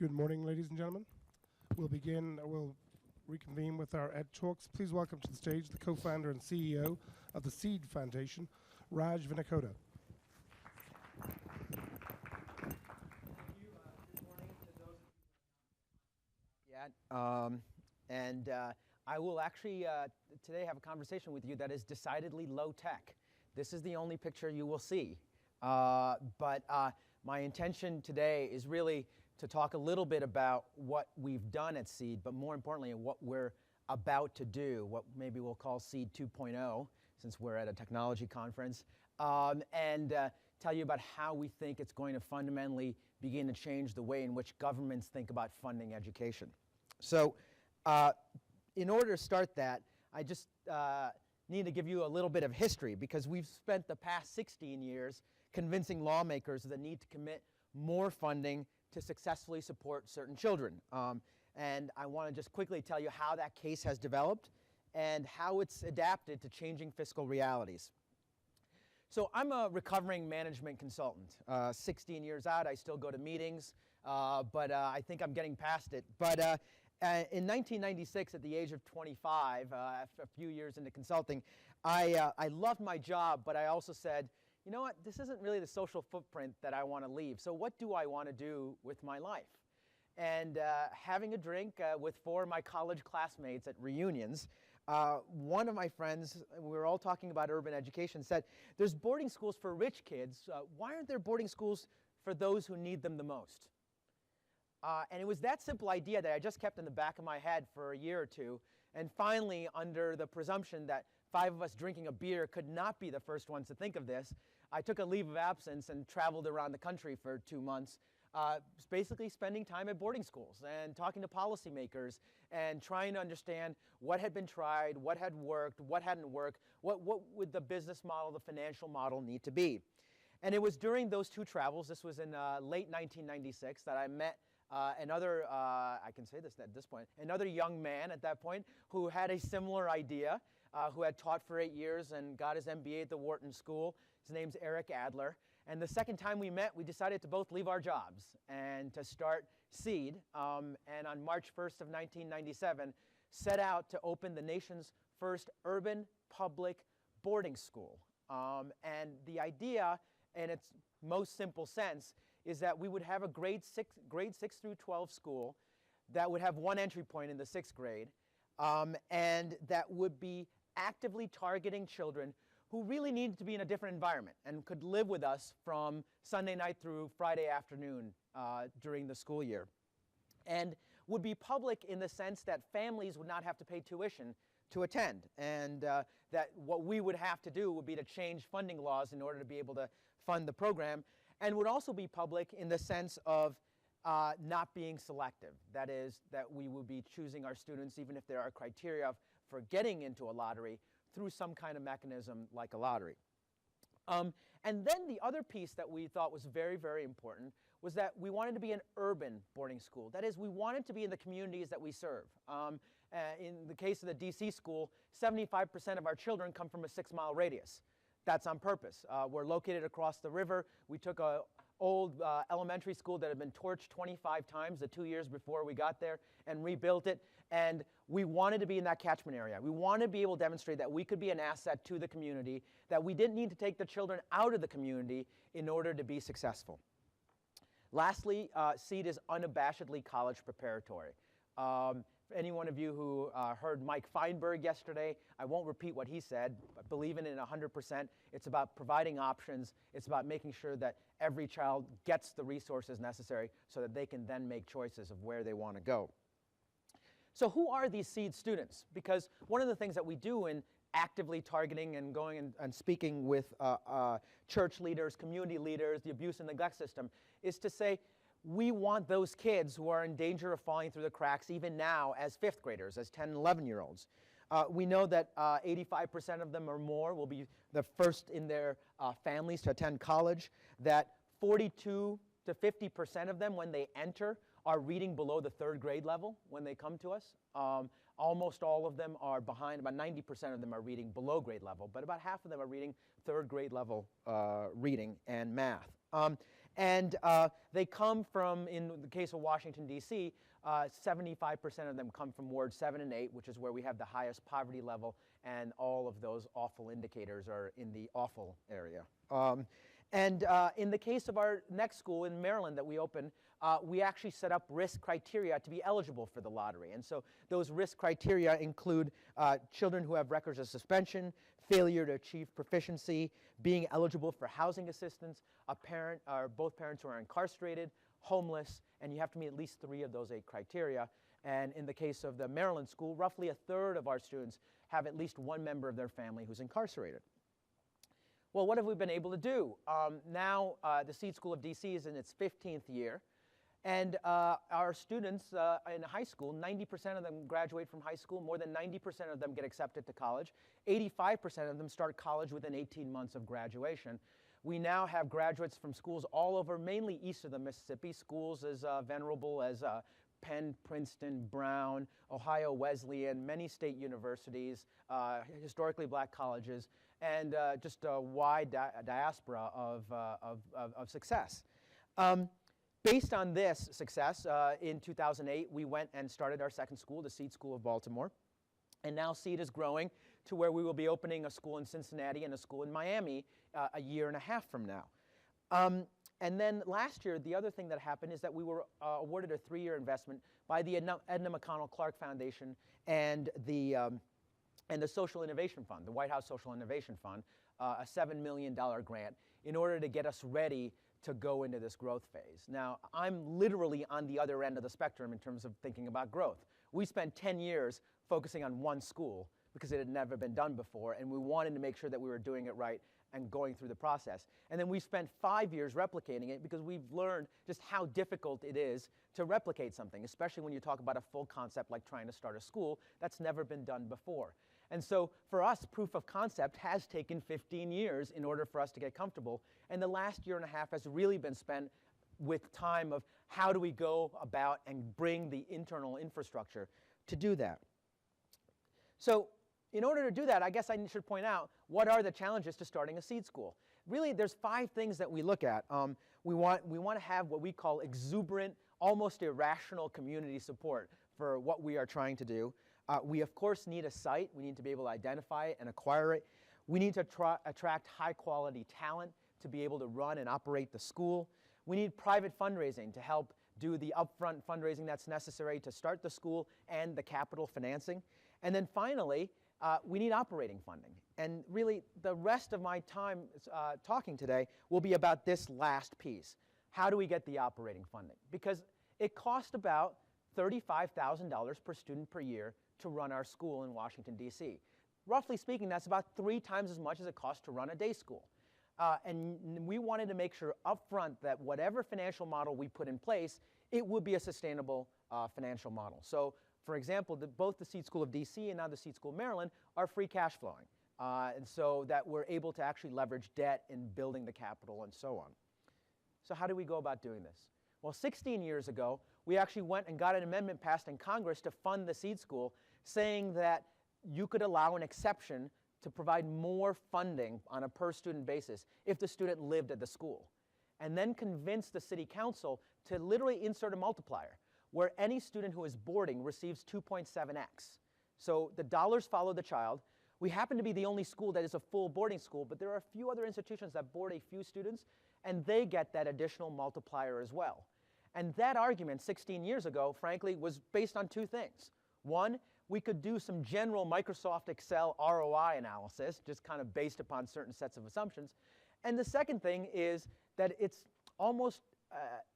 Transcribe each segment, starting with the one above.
Good morning, ladies and gentlemen. We'll reconvene with our EDTALKS. Please welcome to the stage the co-founder and CEO of the SEED Foundation, Raj Vinakota. I will actually today have a conversation with you that is decidedly low tech. This is the only picture you will see. But my intention today is really to talk a little bit about what we've done at SEED, but more importantly, what we're about to do, what maybe we'll call SEED 2.0, since we're at a technology conference, and tell you about how we think it's going to fundamentally begin to change the way in which governments think about funding education. So in order to start that, I just need to give you a little bit of history, because we've spent the past 16 years convincing lawmakers of the need to commit more funding to successfully support certain children. And I want to just quickly tell you how that case has developed and how it's adapted to changing fiscal realities. So I'm a recovering management consultant. 16 years out, I still go to meetings, but I think I'm getting past it. But in 1996, at the age of 25, a few years into consulting, I loved my job, but I also said, you know what, this isn't really the social footprint that I want to leave. So what do I want to do with my life? And having a drink with 4 of my college classmates at reunions, one of my friends, we were all talking about urban education, said, there's boarding schools for rich kids. Why aren't there boarding schools for those who need them the most? And it was that simple idea that I just kept in the back of my head for a year or two. And finally, under the presumption that 5 of us drinking a beer could not be the first ones to think of this, I took a leave of absence and traveled around the country for 2 months, basically spending time at boarding schools and talking to policymakers and trying to understand what had been tried, what had worked, what hadn't worked, what would the business model, the financial model need to be. And it was during those 2 travels, this was in late 1996, that I met another, I can say this at this point, another young man at that point who had a similar idea, who had taught for 8 years and got his MBA at the Wharton School. His name's Eric Adler. And the second time we met, we decided to both leave our jobs and to start SEED. And on March 1st of 1997, set out to open the nation's first urban public boarding school. And the idea, in its most simple sense, is that we would have a grade 6 through 12 school that would have 1 entry point in the 6th grade, and that would be actively targeting children who really needed to be in a different environment and could live with us from Sunday night through Friday afternoon during the school year. And would be public in the sense that families would not have to pay tuition to attend, and that what we would have to do would be to change funding laws in order to be able to fund the program, and would also be public in the sense of not being selective. That is, that we will be choosing our students, even if there are criteria for getting into a lottery, through some kind of mechanism like a lottery. And then the other piece that we thought was very, very important was that we wanted to be an urban boarding school. That is, we wanted to be in the communities that we serve. In the case of the DC school, 75% of our children come from a 6-mile radius. That's on purpose. We're located across the river. We took an old elementary school that had been torched 25 times the 2 years before we got there and rebuilt it. And we wanted to be in that catchment area. We wanted to be able to demonstrate that we could be an asset to the community, that we didn't need to take the children out of the community in order to be successful. Lastly, SEED is unabashedly college preparatory. Any one of you who heard Mike Feinberg yesterday, I won't repeat what he said, but believe in it 100%. It's about providing options. It's about making sure that every child gets the resources necessary so that they can then make choices of where they want to go. So who are these SEED students? Because one of the things that we do in actively targeting and going and speaking with church leaders, community leaders, the abuse and neglect system, is to say, we want those kids who are in danger of falling through the cracks even now as 5th graders, as 10 and 11-year-olds. We know that 85% of them or more will be the first in their families to attend college, that 42 to 50% of them, when they enter, are reading below the 3rd grade level when they come to us. Almost all of them are behind. About 90% of them are reading below grade level, but about half of them are reading 3rd grade level reading and math. And they come from, in the case of Washington, D.C., 75% of them come from Ward 7 and 8, which is where we have the highest poverty level, and all of those awful indicators are in the awful area. In the case of our next school in Maryland that we opened, we actually set up risk criteria to be eligible for the lottery. And so those risk criteria include children who have records of suspension, failure to achieve proficiency, being eligible for housing assistance, a parent or both parents who are incarcerated, homeless, and you have to meet at least 3 of those 8 criteria. And in the case of the Maryland school, roughly a third of our students have at least one member of their family who's incarcerated. Well, what have we been able to do? Now the Seed School of DC is in its 15th year, and our students in high school, 90% of them graduate from high school, more than 90% of them get accepted to college, 85% of them start college within 18 months of graduation. We now have graduates from schools all over, mainly east of the Mississippi, schools as venerable as Penn, Princeton, Brown, Ohio Wesleyan, many state universities, historically black colleges, and just a wide diaspora of success. Based on this success, in 2008, we went and started our second school, the Seed School of Baltimore. And now Seed is growing to where we will be opening a school in Cincinnati and a school in Miami a year and a half from now. And then last year, the other thing that happened is that we were awarded a 3-year investment by the Edna McConnell Clark Foundation and the Social Innovation Fund, the White House Social Innovation Fund, a $7 million grant in order to get us ready to go into this growth phase. Now, I'm literally on the other end of the spectrum in terms of thinking about growth. We spent 10 years focusing on one school because it had never been done before, and we wanted to make sure that we were doing it right and going through the process. And then we spent 5 years replicating it because we've learned just how difficult it is to replicate something, especially when you talk about a full concept like trying to start a school that's never been done before. And so for us, proof of concept has taken 15 years in order for us to get comfortable. And the last year and a half has really been spent with time of how do we go about and bring the internal infrastructure to do that. So in order to do that, I guess I should point out, what are the challenges to starting a seed school? Really, there's 5 things that we look at. We want to have what we call exuberant, almost irrational community support for what we are trying to do. We, of course, need a site. We need to be able to identify it and acquire it. We need to attract high-quality talent to be able to run and operate the school. We need private fundraising to help do the upfront fundraising that's necessary to start the school and the capital financing. And then finally, we need operating funding. And really, the rest of my time talking today will be about this last piece. How do we get the operating funding? Because it costs about $35,000 per student per year to run our school in Washington, D.C. Roughly speaking, that's about 3 times as much as it costs to run a day school. And we wanted to make sure up front that whatever financial model we put in place, it would be a sustainable financial model. So, for example, both the Seed School of D.C. and now the Seed School of Maryland are free cash flowing. And so that we're able to actually leverage debt in building the capital and so on. So how do we go about doing this? Well, 16 years ago, we actually went and got an amendment passed in Congress to fund the Seed School, saying that you could allow an exception to provide more funding on a per-student basis if the student lived at the school. And then convince the city council to literally insert a multiplier, where any student who is boarding receives 2.7x. So the dollars follow the child. We happen to be the only school that is a full boarding school, but there are a few other institutions that board a few students, and they get that additional multiplier as well. And that argument 16 years ago, frankly, was based on 2 things. One, we could do some general Microsoft Excel ROI analysis, just kind of based upon certain sets of assumptions. And the second thing is that it's almost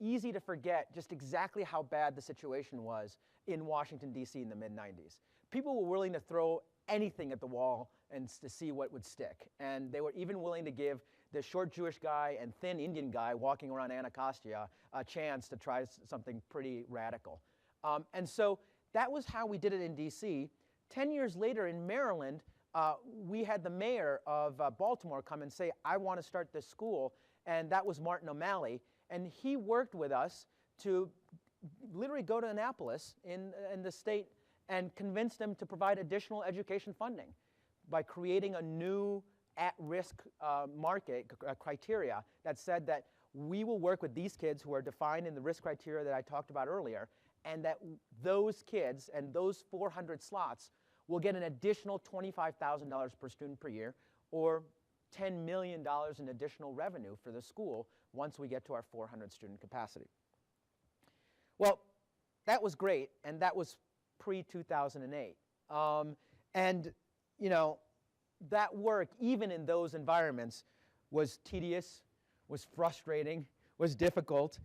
easy to forget just exactly how bad the situation was in Washington, D.C. in the mid-90s. People were willing to throw anything at the wall and to see what would stick. And they were even willing to give the short Jewish guy and thin Indian guy walking around Anacostia a chance to try something pretty radical. And so that was how we did it in D.C. 10 years later in Maryland, we had the mayor of Baltimore come and say, I want to start this school. And that was Martin O'Malley. And he worked with us to literally go to Annapolis in the state and convince them to provide additional education funding by creating a new at-risk market criteria that said that we will work with these kids who are defined in the risk criteria that I talked about earlier, and that those kids and those 400 slots will get an additional $25,000 per student per year, or $10 million in additional revenue for the school once we get to our 400 student capacity. Well, that was great, and that was pre-2008. And you know, that work, even in those environments, was tedious, was frustrating, was difficult,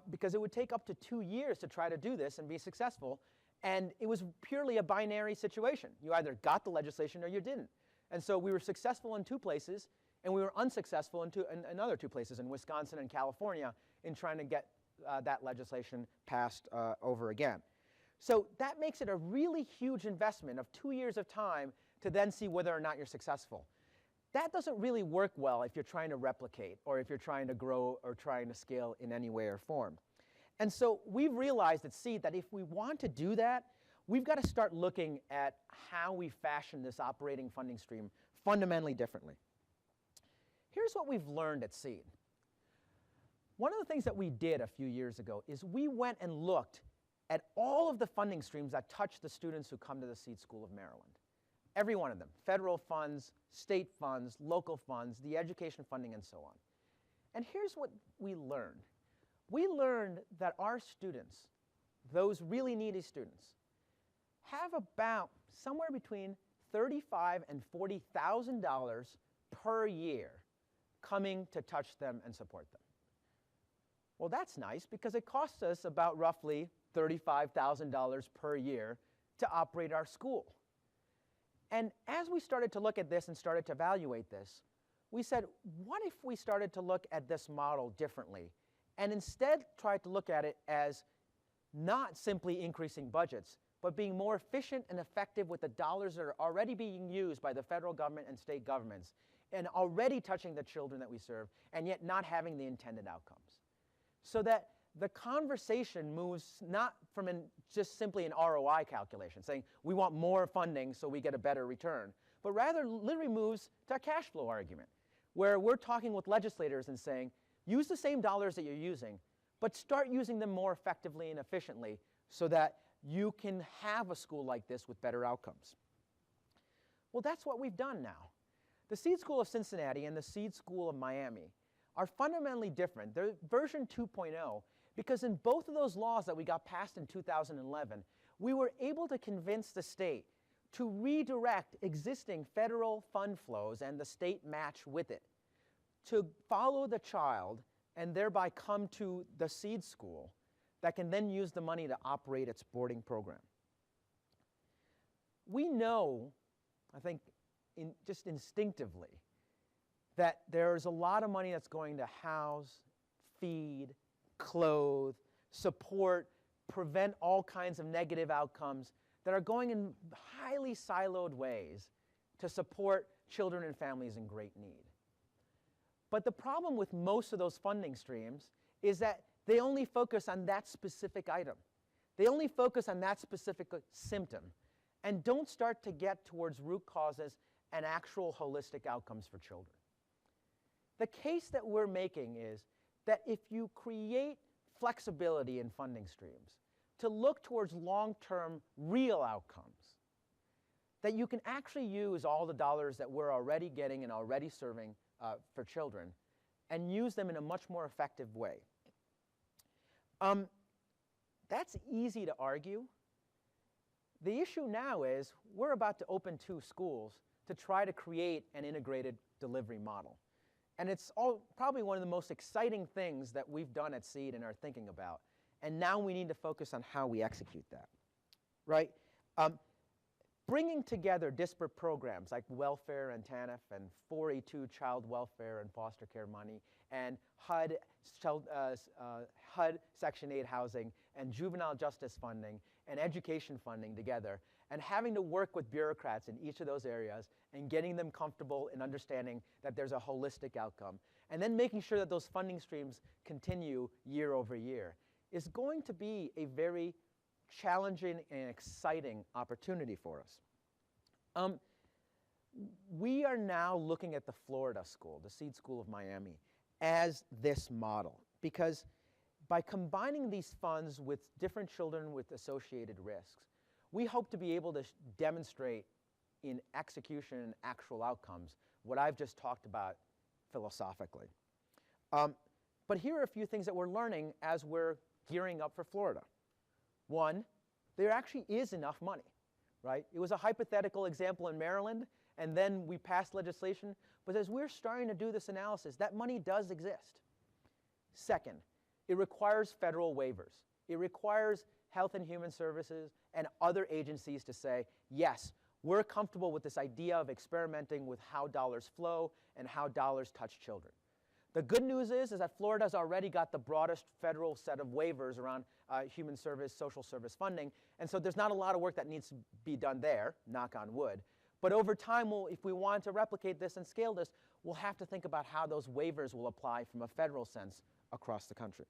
because it would take up to 2 years to try to do this and be successful. And it was purely a binary situation. You either got the legislation or you didn't. And so we were successful in 2 places, and we were unsuccessful in other 2 places, in Wisconsin and California, in trying to get that legislation passed over again. So that makes it a really huge investment of 2 years of time to then see whether or not you're successful. That doesn't really work well if you're trying to replicate, or if you're trying to grow or trying to scale in any way or form. And so we've realized at Seed that if we want to do that, we've got to start looking at how we fashion this operating funding stream fundamentally differently. Here's what we've learned at Seed. One of the things that we did a few years ago is we went and looked at all of the funding streams that touch the students who come to the Seed School of Maryland. Every one of them: federal funds, state funds, local funds, the education funding, and so on. And here's what we learned. We learned that our students, those really needy students, have about somewhere between $35,000 and $40,000 per year coming to touch them and support them. Well, that's nice, because it costs us about roughly $35,000 per year to operate our school. And as we started to look at this and started to evaluate this, we said, what if we started to look at this model differently, and instead tried to look at it as not simply increasing budgets, but being more efficient and effective with the dollars that are already being used by the federal government and state governments, and already touching the children that we serve, and yet not having the intended outcomes. So that the conversation moves not from just simply an ROI calculation, saying we want more funding so we get a better return, but rather literally moves to a cash flow argument, where we're talking with legislators and saying, use the same dollars that you're using, but start using them more effectively and efficiently so that you can have a school like this with better outcomes. Well, that's what we've done now. The Seed School of Cincinnati and the Seed School of Miami are fundamentally different. They're version 2.0, because in both of those laws that we got passed in 2011, we were able to convince the state to redirect existing federal fund flows and the state match with it to follow the child and thereby come to the Seed School that can then use the money to operate its boarding program. We know, I think just instinctively, that there's a lot of money that's going to house, feed, clothe, support, prevent all kinds of negative outcomes that are going in highly siloed ways to support children and families in great need. But the problem with most of those funding streams is that they only focus on that specific item. They only focus on that specific symptom and don't start to get towards root causes and actual holistic outcomes for children. The case that we're making is that if you create flexibility in funding streams to look towards long-term real outcomes, that you can actually use all the dollars that we're already getting and already serving for children and use them in a much more effective way. That's easy to argue. The issue now is we're about to open 2 schools to try to create an integrated delivery model. And it's probably one of the most exciting things that we've done at Seed and are thinking about. And now we need to focus on how we execute that, right? Bringing together disparate programs like welfare and TANF and 482 child welfare and foster care money and HUD Section 8 housing and juvenile justice funding and education funding together, and having to work with bureaucrats in each of those areas and getting them comfortable in understanding that there's a holistic outcome, and then making sure that those funding streams continue year over year, is going to be a very challenging and exciting opportunity for us. We are now looking at the Florida school, the Seed School of Miami, as this model, because by combining these funds with different children with associated risks, we hope to be able to demonstrate in execution and actual outcomes what I've just talked about philosophically. But here are a few things that we're learning as we're gearing up for Florida. One, there actually is enough money, right? It was a hypothetical example in Maryland, and then we passed legislation. But as we're starting to do this analysis, that money does exist. Second, it requires federal waivers. It requires Health and Human Services and other agencies to say, yes, we're comfortable with this idea of experimenting with how dollars flow and how dollars touch children. The good news is that Florida's already got the broadest federal set of waivers around human service, social service funding, and so there's not a lot of work that needs to be done there, knock on wood. But over time, if we want to replicate this and scale this, we'll have to think about how those waivers will apply from a federal sense across the country.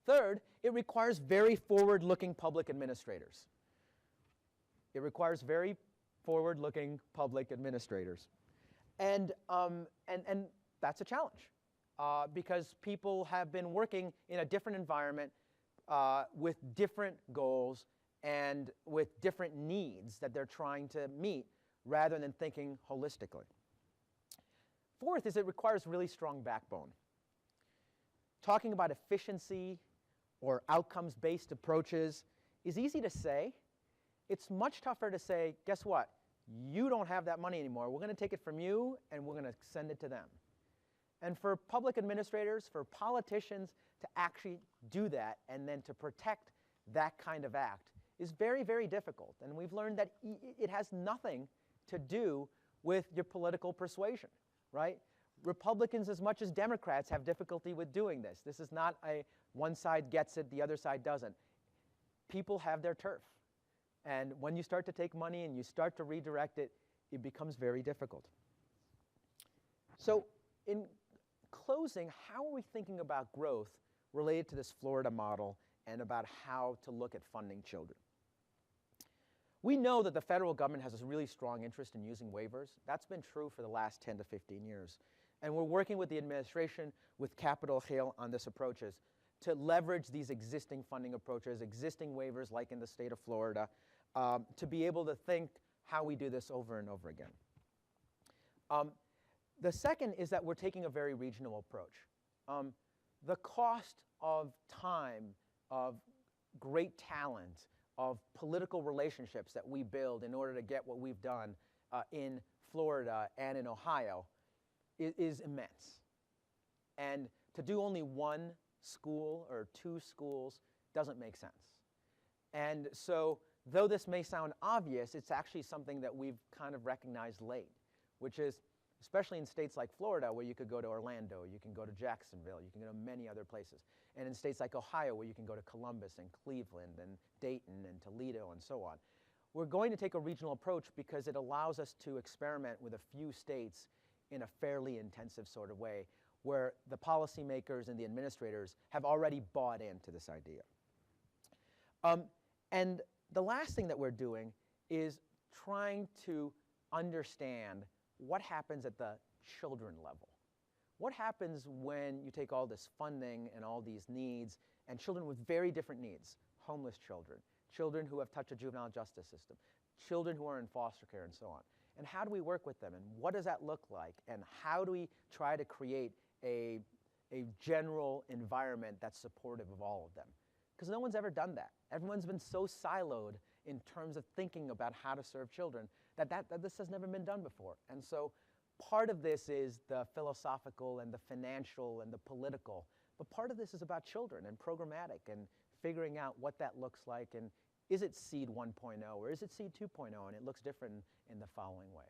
Third, it requires very forward-looking public administrators. It requires very forward-looking public administrators. And that's a challenge because people have been working in a different environment with different goals and with different needs that they're trying to meet rather than thinking holistically. Fourth is it requires really strong backbone. Talking about efficiency or outcomes-based approaches is easy to say. It's much tougher to say, guess what? You don't have that money anymore. We're going to take it from you, and we're going to send it to them. And for public administrators, for politicians to actually do that and then to protect that kind of act is very, very difficult. And we've learned that it has nothing to do with your political persuasion, right? Republicans, as much as Democrats, have difficulty with doing this. This is not a one side gets it, the other side doesn't. People have their turf. And when you start to take money and you start to redirect it, it becomes very difficult. So in closing, how are we thinking about growth related to this Florida model and about how to look at funding children? We know that the federal government has a really strong interest in using waivers. That's been true for the last 10 to 15 years. And we're working with the administration, with Capitol Hill on this approaches to leverage these existing funding approaches, existing waivers like in the state of Florida, to be able to think how we do this over and over again. The second is that we're taking a very regional approach. The cost of time, of great talent, of political relationships that we build in order to get what we've done in Florida and in Ohio is immense. And to do only one school or two schools doesn't make sense. And so, though this may sound obvious, it's actually something that we've kind of recognized late, which is, especially in states like Florida, where you could go to Orlando, you can go to Jacksonville, you can go to many other places. And in states like Ohio, where you can go to Columbus and Cleveland and Dayton and Toledo and so on. We're going to take a regional approach because it allows us to experiment with a few states in a fairly intensive sort of way, where the policymakers and the administrators have already bought into this idea. And the last thing that we're doing is trying to understand what happens at the children level. What happens when you take all this funding and all these needs and children with very different needs, homeless children, children who have touched the juvenile justice system, children who are in foster care and so on. And how do we work with them and what does that look like and how do we try to create a general environment that's supportive of all of them? Because no one's ever done that. Everyone's been so siloed in terms of thinking about how to serve children that this has never been done before. And so part of this is the philosophical and the financial and the political, but part of this is about children and programmatic and figuring out what that looks like and is it seed 1.0 or is it seed 2.0 and it looks different in the following way.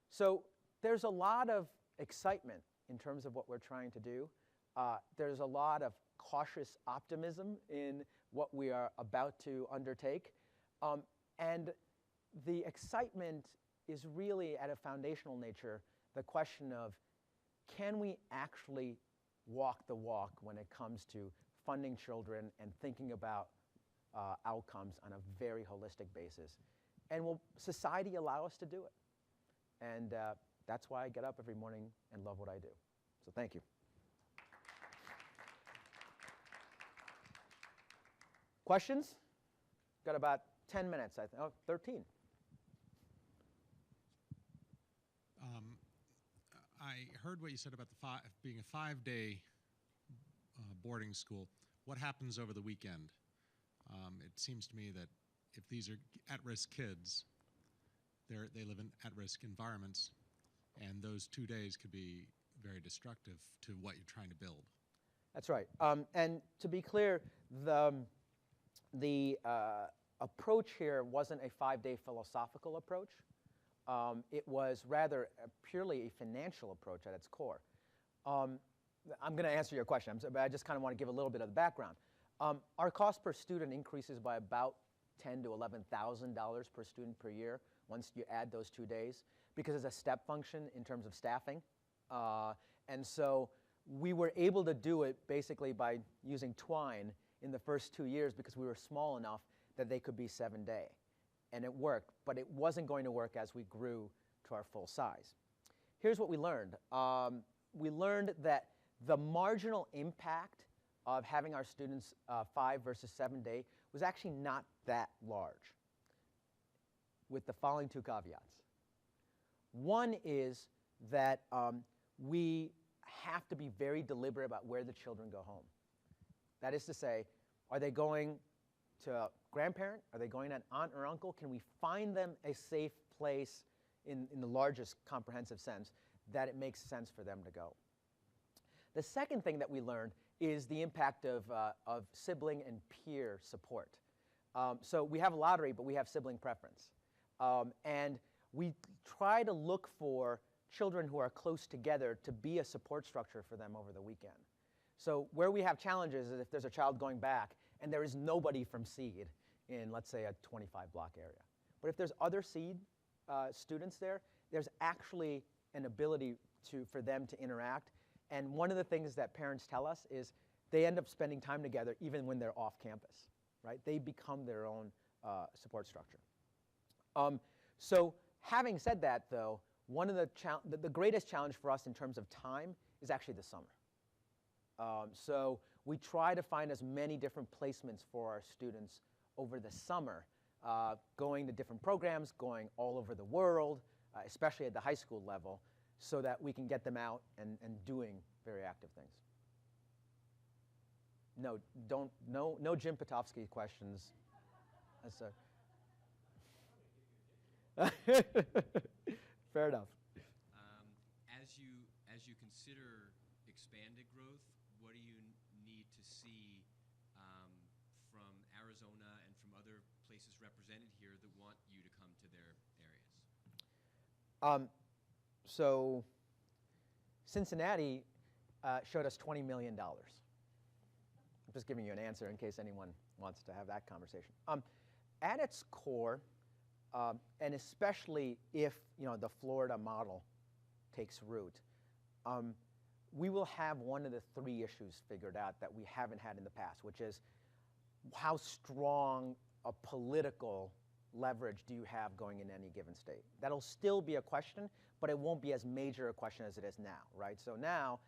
So there's a lot of excitement in terms of what we're trying to do. There's a lot of cautious optimism in what we are about to undertake. And the excitement is really at a foundational nature, the question of can we actually walk the walk when it comes to funding children and thinking about outcomes on a very holistic basis? And will society allow us to do it? And that's why I get up every morning and love what I do. So thank you. Questions? Got about 10 minutes, I think. Oh, 13. I heard what you said about being a 5-day boarding school. What happens over the weekend? It seems to me that if these are at-risk kids, they live in at-risk environments, and those 2 days could be very destructive to what you're trying to build. That's right. And to be clear, the approach here wasn't a 5-day philosophical approach. It was rather purely a financial approach at its core. I'm going to answer your question, but I just kind of want to give a little bit of the background. Our cost per student increases by about $10,000 to $11,000 per student per year once you add those 2 days, because it's a step function in terms of staffing. And so we were able to do it basically by using twine in the first 2 years because we were small enough that they could be 7-day. And it worked, but it wasn't going to work as we grew to our full size. Here's what we learned. We learned that the marginal impact of having our students 5 versus 7-day was actually not that large, with the following 2 caveats. One is that we have to be very deliberate about where the children go home. That is to say, are they going to a grandparent? Are they going to an aunt or uncle? Can we find them a safe place in the largest comprehensive sense that it makes sense for them to go? The second thing that we learned is the impact of sibling and peer support. So we have a lottery, but we have sibling preference. And we try to look for children who are close together to be a support structure for them over the weekend. So where we have challenges is if there's a child going back and there is nobody from seed in, let's say, a 25-block area. But if there's other seed students there, there's actually an ability for them to interact. And one of the things that parents tell us is they end up spending time together even when they're off campus, right? They become their own support structure. So having said that, though, one of the greatest challenge for us in terms of time is actually the summer. So we try to find as many different placements for our students over the summer, going to different programs, going all over the world, especially at the high school level, so that we can get them out and doing very active things. No Jim Potofsky questions. Fair enough. As you consider expanded growth, what do you need to see from Arizona and from other places represented here that want you to come to their areas? So Cincinnati showed us $20 million. I'm just giving you an answer in case anyone wants to have that conversation. At its core, and especially if the Florida model takes root, we will have one of the 3 issues figured out that we haven't had in the past, which is how strong a political leverage do you have going in any given state? That'll still be a question, but it won't be as major a question as it is now, right? So now,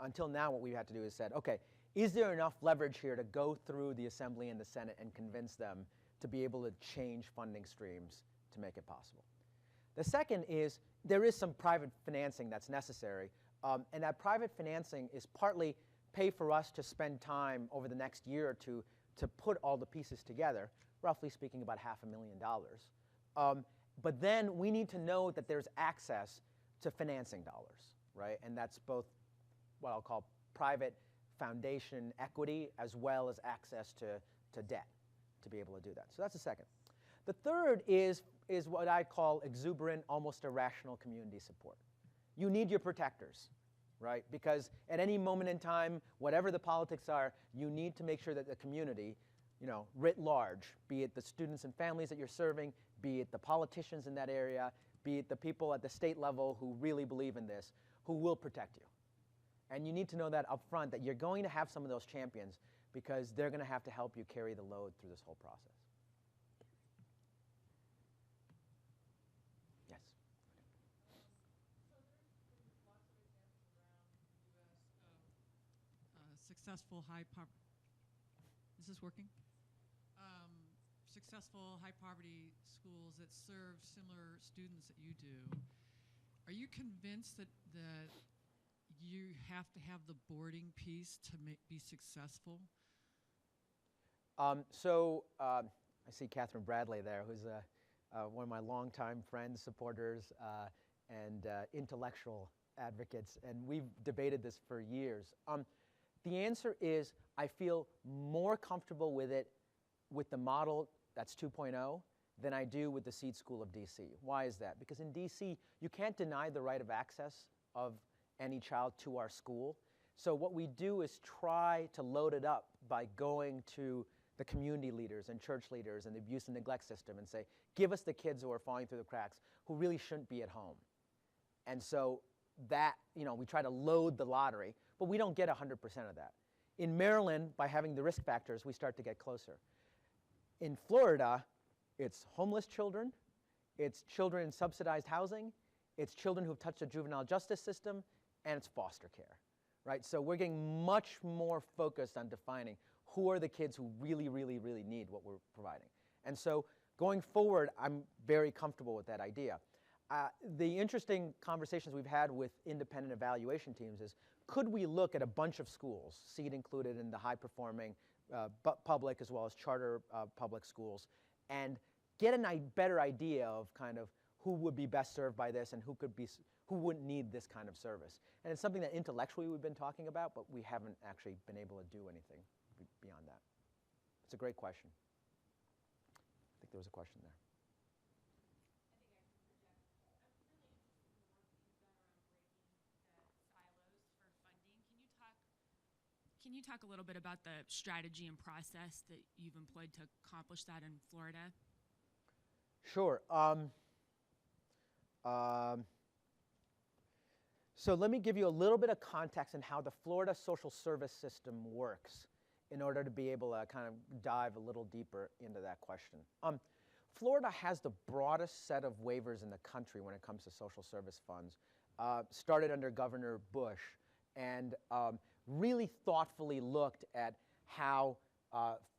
until now, what we've had to do is said, okay, is there enough leverage here to go through the Assembly and the Senate and convince them to be able to change funding streams to make it possible? The second is there is some private financing that's necessary, and that private financing is partly pay for us to spend time over the next year or two to put all the pieces together, roughly speaking about $500,000. But then we need to know that there's access to financing dollars, right? And that's both what I'll call private foundation equity as well as access to debt to be able to do that. So that's the second. The third is what I call exuberant, almost irrational community support. You need your protectors, right? Because at any moment in time, whatever the politics are, you need to make sure that the community, writ large, be it the students and families that you're serving, be it the politicians in that area, be it the people at the state level who really believe in this, who will protect you. And you need to know that up front, that you're going to have some of those champions because they're going to have to help you carry the load through this whole process. Yes? successful high poverty. Is this working? Successful high poverty schools that serve similar students that you do. Are you convinced that you have to have the boarding piece to be successful? I see Catherine Bradley there, who's one of my longtime friends, supporters, and intellectual advocates, and we've debated this for years. The answer is I feel more comfortable with it, with the model that's 2.0, than I do with the Seed School of DC. Why is that? Because in DC, you can't deny the right of access of any child to our school. So what we do is try to load it up by going to the community leaders and church leaders and the abuse and neglect system and say, give us the kids who are falling through the cracks, who really shouldn't be at home. And so that, we try to load the lottery, but we don't get 100% of that. In Maryland, by having the risk factors, we start to get closer. In Florida, it's homeless children, it's children in subsidized housing, it's children who've touched the juvenile justice system, and it's foster care, right? So we're getting much more focused on defining who are the kids who really, really, really need what we're providing. And so going forward, I'm very comfortable with that idea. The interesting conversations we've had with independent evaluation teams is, could we look at a bunch of schools, Seed included in the high-performing public as well as charter public schools, and get a better idea of kind of who would be best served by this and who wouldn't need this kind of service. And it's something that intellectually we've been talking about, but we haven't actually been able to do anything beyond that. It's a great question. I think there was a question there. Can you talk a little bit about the strategy and process that you've employed to accomplish that in Florida? Sure. So let me give you a little bit of context on how the Florida social service system works in order to be able to kind of dive a little deeper into that question. Florida has the broadest set of waivers in the country when it comes to social service funds. Started under Governor Bush, and really thoughtfully looked at how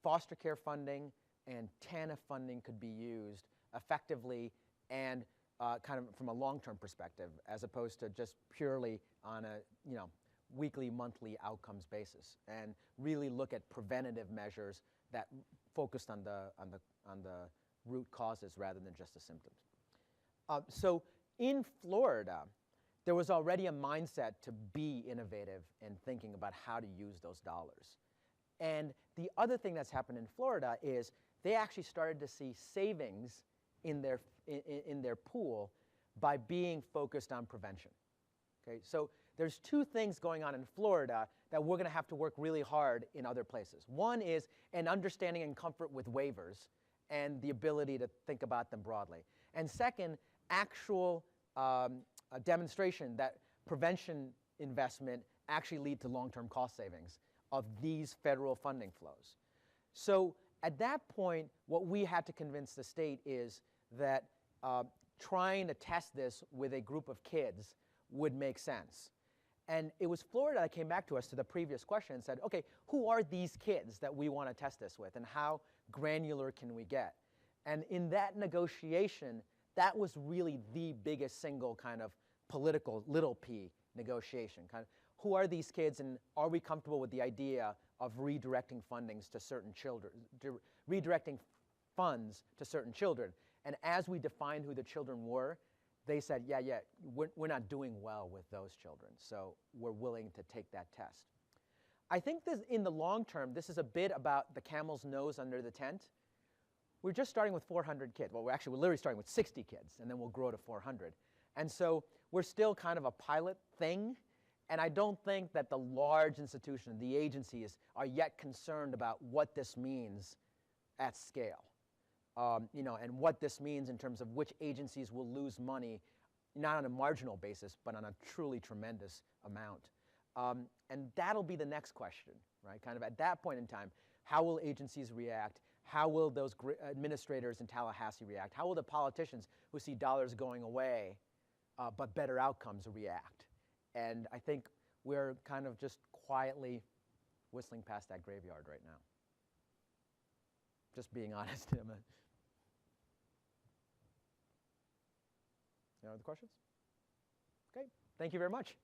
foster care funding and TANF funding could be used effectively and kind of from a long-term perspective, as opposed to just purely on a weekly, monthly outcomes basis, and really look at preventative measures that focused on the root causes rather than just the symptoms. So in Florida, there was already a mindset to be innovative in thinking about how to use those dollars. And the other thing that's happened in Florida is they actually started to see savings in their pool by being focused on prevention. Okay, so there's two things going on in Florida that we're going to have to work really hard in other places. One is an understanding and comfort with waivers and the ability to think about them broadly. And second, actual a demonstration that prevention investment actually lead to long-term cost savings of these federal funding flows. So at that point, what we had to convince the state is that trying to test this with a group of kids would make sense. And it was Florida that came back to us to the previous question and said, okay, who are these kids that we want to test this with, and how granular can we get? And in that negotiation, that was really the biggest single kind of political little p negotiation. Kind of, who are these kids, and are we comfortable with the idea of redirecting fundings to certain children, redirecting funds to certain children? And as we defined who the children were, they said, yeah, we're not doing well with those children, so we're willing to take that test. I think this, in the long term, this is a bit about the camel's nose under the tent. We're just starting with 400 kids. Well, we're literally starting with 60 kids, and then we'll grow to 400. And so we're still kind of a pilot thing, and I don't think that the large institutions, the agencies, are yet concerned about what this means at scale. And what this means in terms of which agencies will lose money, not on a marginal basis, but on a truly tremendous amount. And that'll be the next question, right? Kind of at that point in time, how will agencies react? How will those administrators in Tallahassee react? How will the politicians who see dollars going away but better outcomes react? And I think we're kind of just quietly whistling past that graveyard right now. Just being honest. Any other questions? Okay, thank you very much.